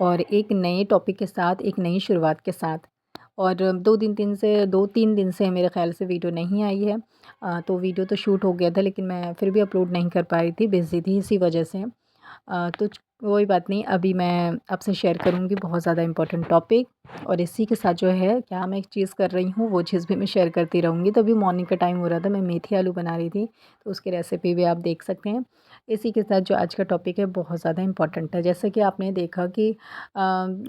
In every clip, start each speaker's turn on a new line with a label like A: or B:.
A: और एक नए टॉपिक के साथ, एक नई शुरुआत के साथ। और 2-3 दिन से मेरे ख़्याल से वीडियो नहीं आई है। तो वीडियो तो शूट हो गया था, लेकिन मैं फिर भी अपलोड नहीं कर पा रही थी, बिज़ी थी इसी वजह से। तो कोई बात नहीं, अभी मैं आपसे शेयर करूँगी बहुत ज़्यादा इम्पोर्टेंट टॉपिक। और इसी के साथ जो है क्या मैं एक चीज़ कर रही हूँ, वो चीज़ भी मैं शेयर करती रहूँगी। तो अभी मॉर्निंग का टाइम हो रहा था, मैं मेथी आलू बना रही थी, तो उसकी रेसिपी भी आप देख सकते हैं। इसी के साथ जो आज का टॉपिक है बहुत ज़्यादा इम्पोर्टेंट है। जैसे कि आपने देखा कि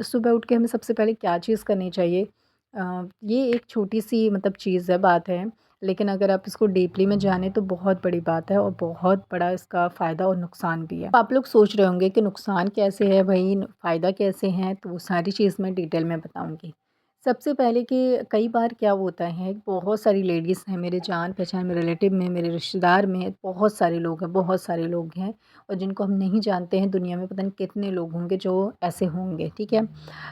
A: सुबह उठ के हमें सबसे पहले क्या चीज़ करनी चाहिए। ये एक छोटी-सी मतलब चीज़ है, बात है, लेकिन अगर आप इसको डीपली में जानें तो बहुत बड़ी बात है और बहुत बड़ा इसका फ़ायदा और नुकसान भी है। आप लोग सोच रहे होंगे कि नुकसान कैसे है भई, फ़ायदा कैसे है, तो वो सारी चीज़ मैं डिटेल में बताऊँगी। सबसे पहले कि कई बार क्या होता है, बहुत सारी लेडीज़ हैं मेरे जान-पहचान में, रिलेटिव में, मेरे रिश्तेदार में, बहुत सारे लोग हैं और जिनको हम नहीं जानते हैं। दुनिया में पता नहीं कितने लोग होंगे जो ऐसे होंगे, ठीक है?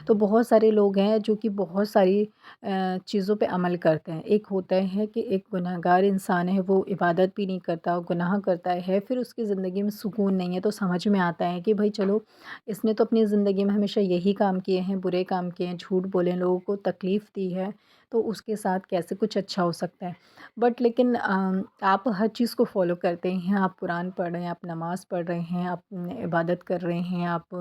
A: तो बहुत सारे लोग हैं जो कि बहुत सारी चीज़ों पे अमल करते हैं। एक होता है कि एक गुनहगार इंसान है, वो इबादत भी नहीं करता, गुनाह करता है, फिर उसकी ज़िंदगी में सुकून नहीं है, तो समझ में आता है कि भई चलो, इसने तो अपनी ज़िंदगी में हमेशा यही काम किए हैं, बुरे काम किए हैं, झूठ बोले, लोगों को तकलीफ़ दी है, तो उसके साथ कैसे कुछ अच्छा हो सकता है। बट लेकिन आप हर चीज़ को फ़ॉलो करते हैं, आप कुरान पढ़ रहे हैं, आप नमाज़ पढ़ रहे हैं, आप इबादत कर रहे हैं, आप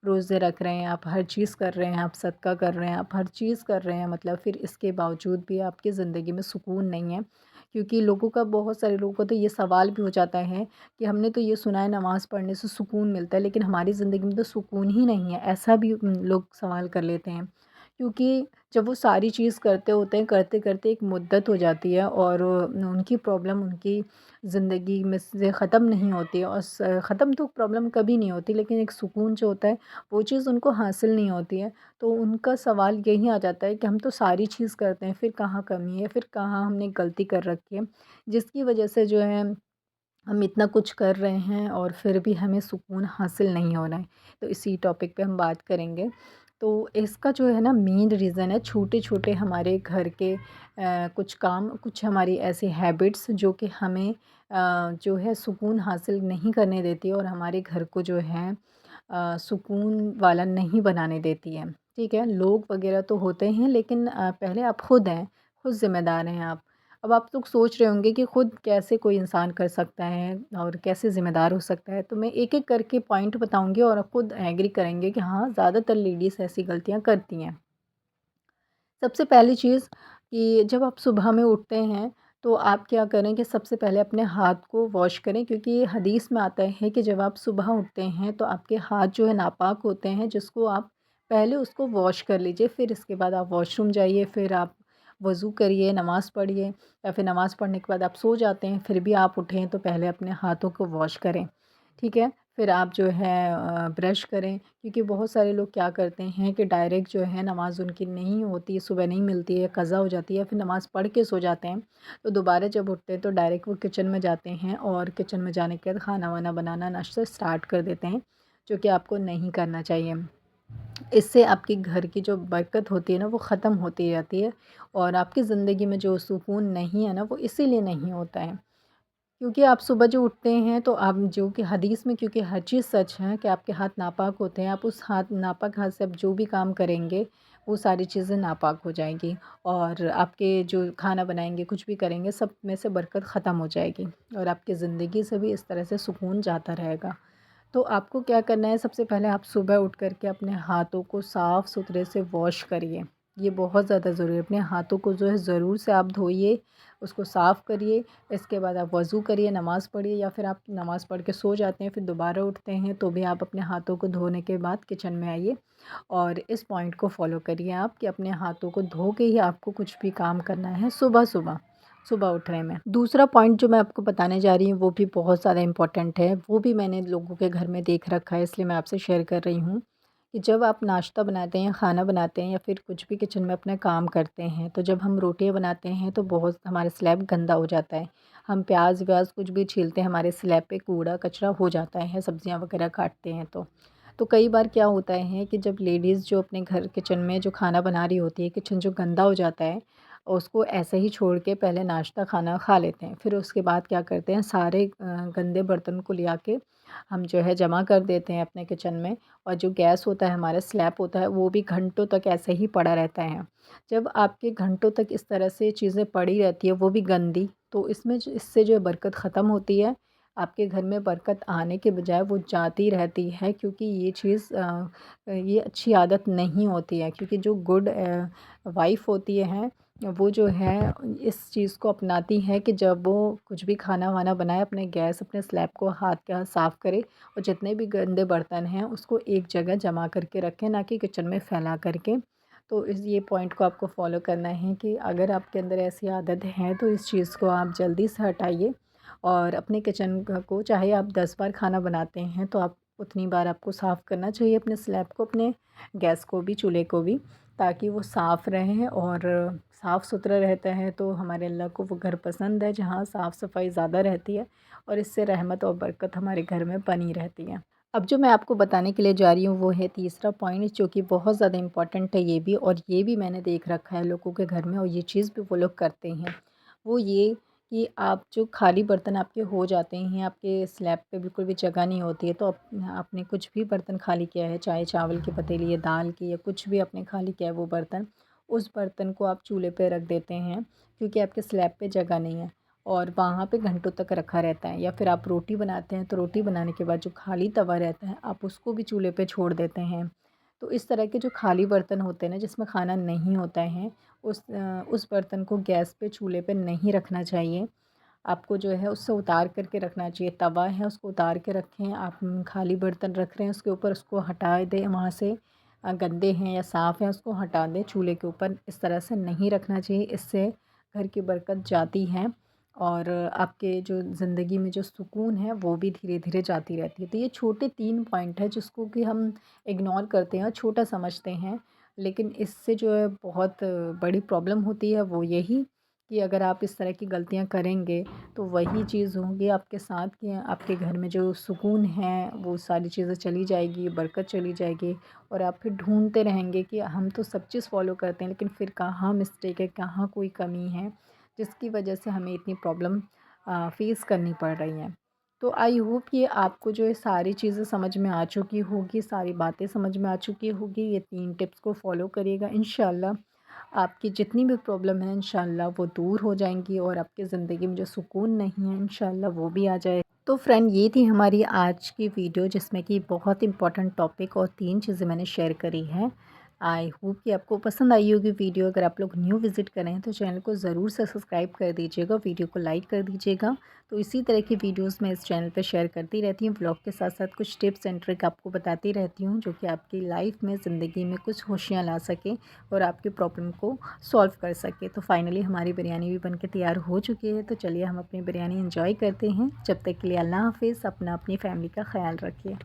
A: रोज़े रख रहे हैं, आप हर चीज़ कर रहे हैं, आप सदका कर रहे हैं, आप हर चीज़ कर रहे हैं, मतलब फिर इसके बावजूद भी आपकी ज़िंदगी में सुकून नहीं है। क्योंकि बहुत सारे लोगों को तो ये सवाल भी हो जाता है कि हमने तो ये सुना है नमाज़ पढ़ने से सुकून मिलता है, लेकिन हमारी ज़िंदगी में तो सुकून ही नहीं है, ऐसा भी लोग सवाल कर लेते हैं। क्योंकि जब वो सारी चीज़ करते होते हैं, करते-करते एक मुद्दत हो जाती है और उनकी प्रॉब्लम उनकी ज़िंदगी में से ख़त्म नहीं होती है और ख़त्म तो प्रॉब्लम कभी नहीं होती, लेकिन एक सुकून जो होता है, वो चीज़ उनको हासिल नहीं होती है। तो उनका सवाल यही आ जाता है कि हम तो सारी चीज़ करते हैं, फिर कहाँ कमी है, फिर कहाँ हमने गलती कर रखी है, जिसकी वजह से जो है हम इतना कुछ कर रहे हैं और फिर भी हमें सुकून हासिल नहीं हो रहा है। तो इसी टॉपिक पे हम बात करेंगे। तो इसका जो है ना मेन रीज़न है छोटे-छोटे हमारे घर के कुछ काम, कुछ हमारी ऐसी हैबिट्स जो कि हमें जो है सुकून हासिल नहीं करने देती और हमारे घर को जो है सुकून वाला नहीं बनाने देती है। ठीक है? लोग वग़ैरह तो होते हैं, लेकिन पहले आप खुद हैं, खुद ज़िम्मेदार हैं आप। अब आप लोग सोच रहे होंगे कि खुद कैसे कोई इंसान कर सकता है और कैसे ज़िम्मेदार हो सकता है। तो मैं एक-एक करके पॉइंट बताऊँगी और आप खुद एग्री करेंगे कि हाँ, ज़्यादातर लेडीज़ ऐसी गलतियाँ करती हैं। सबसे पहली चीज़ कि जब आप सुबह में उठते हैं, तो आप क्या करें कि सबसे पहले अपने हाथ को वॉश करें, क्योंकि हदीस में आता है कि जब आप सुबह उठते हैं तो आपके हाथ जो है नापाक होते हैं, जिसको आप पहले उसको वॉश कर लीजिए। फिर इसके बाद आप वॉशरूम जाइए, फिर आप वज़ू करिए, नमाज़ पढ़िए, या फिर नमाज़ पढ़ने के बाद आप सो जाते हैं, फिर भी आप उठें तो पहले अपने हाथों को वॉश करें। ठीक है? फिर आप जो है ब्रश करें, क्योंकि बहुत सारे लोग क्या करते हैं कि डायरेक्ट जो है नमाज़ उनकी नहीं होती, सुबह नहीं मिलती है, क़ज़ा हो जाती है, फिर नमाज़ पढ़ के सो जाते हैं। तो दोबारा जब उठते हैं तो डायरेक्ट वो किचन में जाते हैं और किचन में जाने के बाद खाना-वाना बनाना, नाश्ता स्टार्ट कर देते हैं, जो कि आपको नहीं करना चाहिए। इससे आपके घर की जो बरकत होती है ना, वो ख़त्म होती जाती है और आपकी ज़िंदगी में जो सुकून नहीं है ना, वो इसीलिए नहीं होता है। क्योंकि आप सुबह जो उठते हैं तो आप जो कि हदीस में, क्योंकि हर चीज़ सच है कि आपके हाथ नापाक होते हैं, आप उस नापाक हाथ से आप जो भी काम करेंगे, वो सारी चीज़ें नापाक हो जाएँगी और आपके जो खाना बनाएँगे, कुछ भी करेंगे, सब में से बरकत ख़त्म हो जाएगी और आपकी ज़िंदगी से भी इस तरह से सुकून जाता रहेगा। तो आपको क्या करना है, सबसे पहले आप सुबह उठ कर के अपने हाथों को साफ़-सुथरे से वॉश करिए। ये बहुत ज़्यादा ज़रूरी है। अपने हाथों को जो है ज़रूर से आप धोइए, उसको साफ़ करिए। इसके बाद आप वज़ू करिए, नमाज़ पढ़िए, या फिर आप नमाज़ पढ़ के सो जाते हैं, फिर दोबारा उठते हैं तो भी आप अपने हाथों को धोने के बाद किचन में आइए और इस पॉइंट को फ़ॉलो करिए आप कि अपने हाथों को धो के ही आपको कुछ भी काम करना है सुबह-सुबह, सुबह उठने में। दूसरा पॉइंट जो मैं आपको बताने जा रही हूँ वो भी बहुत ज़्यादा इम्पोर्टेंट है, वो भी मैंने लोगों के घर में देख रखा है, इसलिए मैं आपसे शेयर कर रही हूँ। कि जब आप नाश्ता बनाते हैं, खाना बनाते हैं या फिर कुछ भी किचन में अपना काम करते हैं, तो जब हम रोटियाँ बनाते हैं तो बहुत हमारा स्लैब गंदा हो जाता है। हम प्याज़-व्याज़ कुछ भी छीलते हैं, हमारे स्लैब पे कूड़ा-कचरा हो जाता है, सब्ज़ियाँ वगैरह काटते हैं तो। तो कई बार क्या होता है कि जब लेडीज़ जो अपने घर किचन में जो खाना बना रही होती है, किचन जो गंदा हो जाता है, उसको ऐसे ही छोड़ के पहले नाश्ता खाना खा लेते हैं। फिर उसके बाद क्या करते हैं, सारे गंदे बर्तन को ले आके हम जो है जमा कर देते हैं अपने किचन में, और जो गैस होता है, हमारा स्लैब होता है, वो भी घंटों तक ऐसे ही पड़ा रहता है। जब आपके घंटों तक इस तरह से चीज़ें पड़ी रहती है, वो भी गंदी, तो इससे जो है बरकत ख़त्म होती है। आपके घर में बरकत आने के बजाय वो जाती रहती है, क्योंकि ये अच्छी आदत नहीं होती है, क्योंकि जो गुड वाइफ़ होती है, वो जो है इस चीज़ को अपनाती है कि जब वो कुछ भी खाना-वाना बनाए, अपने गैस, अपने स्लैब को हाथ के हाथ साफ़ करे और जितने भी गंदे बर्तन हैं उसको एक जगह जमा करके रखें, ना कि किचन में फैला करके। तो इस ये पॉइंट को आपको फ़ॉलो करना है कि अगर आपके अंदर ऐसी आदत है तो इस चीज़ को आप जल्दी से हटाइए, और अपने किचन को चाहे आप 10 बार खाना बनाते हैं तो आप उतनी बार आपको साफ़ करना चाहिए, अपने स्लैब को, अपने गैस को भी, चूल्हे को भी, ताकि वो साफ़ रहें और साफ़ सुथरा रहता है। तो हमारे अल्लाह को वो घर पसंद है जहाँ साफ़ सफाई ज़्यादा रहती है, और इससे रहमत और बरकत हमारे घर में बनी रहती है। अब जो मैं आपको बताने के लिए जा रही हूँ वो है तीसरा पॉइंट, जो कि बहुत ज़्यादा इम्पोर्टेंट है ये भी, और ये भी मैंने देख रखा है लोगों के घर में, और ये चीज़ भी वो लोग करते हैं। वो ये कि आप जो खाली बर्तन आपके हो जाते हैं, आपके स्लैब पे बिल्कुल भी जगह नहीं होती है, तो आपने कुछ भी बर्तन खाली किया है, चाहे चावल की पतीली या दाल की या कुछ भी आपने खाली किया है वो बर्तन, उस बर्तन को आप चूल्हे पे रख देते हैं, क्योंकि आपके स्लैब पे जगह नहीं है, और वहाँ पे घंटों तक रखा रहता है। या फिर आप रोटी बनाते हैं तो रोटी बनाने के बाद जो खाली तवा रहता है, आप उसको भी चूल्हे पे छोड़ देते हैं। तो इस तरह के जो खाली बर्तन होते हैं ना, जिसमें खाना नहीं होता है, उस बर्तन को गैस पे, चूल्हे पे नहीं रखना चाहिए। आपको जो है उससे उतार कर के रखना चाहिए। तवा है उसको उतार के रखें, आप खाली बर्तन रख रहे हैं उसके ऊपर, उसको हटा दें वहाँ से, गंदे हैं या साफ़ हैं उसको हटा दें। चूल्हे के ऊपर इस तरह से नहीं रखना चाहिए, इससे घर की बरकत जाती है, और आपके जो ज़िंदगी में जो सुकून है वो भी धीरे-धीरे जाती रहती है। तो ये छोटे 3 पॉइंट हैं जिसको कि हम इग्नोर करते हैं और छोटा समझते हैं, लेकिन इससे जो है बहुत बड़ी प्रॉब्लम होती है, वो यही कि अगर आप इस तरह की गलतियाँ करेंगे तो वही चीज़ होगी आपके साथ, कि आपके घर में जो सुकून है वो सारी चीज़ें चली जाएगी, बरकत चली जाएगी, और आप फिर ढूँढते रहेंगे कि हम तो सब चीज़ फ़ॉलो करते हैं, लेकिन फिर कहाँ मिस्टेक है, कहाँ कोई कमी है, जिसकी वजह से हमें इतनी प्रॉब्लम फ़ेस करनी पड़ रही हैं। तो आई होप ये आपको जो है सारी चीज़ें समझ में आ चुकी होगी, सारी बातें समझ में आ चुकी होगी। ये 3 टिप्स को फ़ॉलो करिएगा, इंशाल्लाह आपकी जितनी भी प्रॉब्लम है इंशाल्लाह वो दूर हो जाएंगी, और आपकी ज़िंदगी में जो सुकून नहीं है इंशाल्लाह वो भी आ जाए। तो फ्रेंड, ये थी हमारी आज की वीडियो, जिसमें कि बहुत इंपॉर्टेंट टॉपिक और 3 चीज़ें मैंने शेयर करी हैं। आई होप कि आपको पसंद आई होगी वीडियो। अगर आप लोग न्यू विज़िट करें तो चैनल को ज़रूर से सब्सक्राइब कर दीजिएगा, वीडियो को लाइक कर दीजिएगा। तो इसी तरह की वीडियोस मैं इस चैनल पे शेयर करती रहती हूँ, व्लॉग के साथ साथ कुछ टिप्स एंड ट्रिक आपको बताती रहती हूँ, जो कि आपकी लाइफ में, ज़िंदगी में कुछ खुशियाँ ला सके और आपकी प्रॉब्लम को सॉल्व कर सके। तो फाइनली हमारी बिरयानी भी बनके तैयार हो चुकी है, तो चलिए हम अपनी बिरयानी एंजॉय करते हैं। जब तक के लिए अल्लाह हाफ़िज़। अपना, अपनी फैमिली का ख्याल रखिए।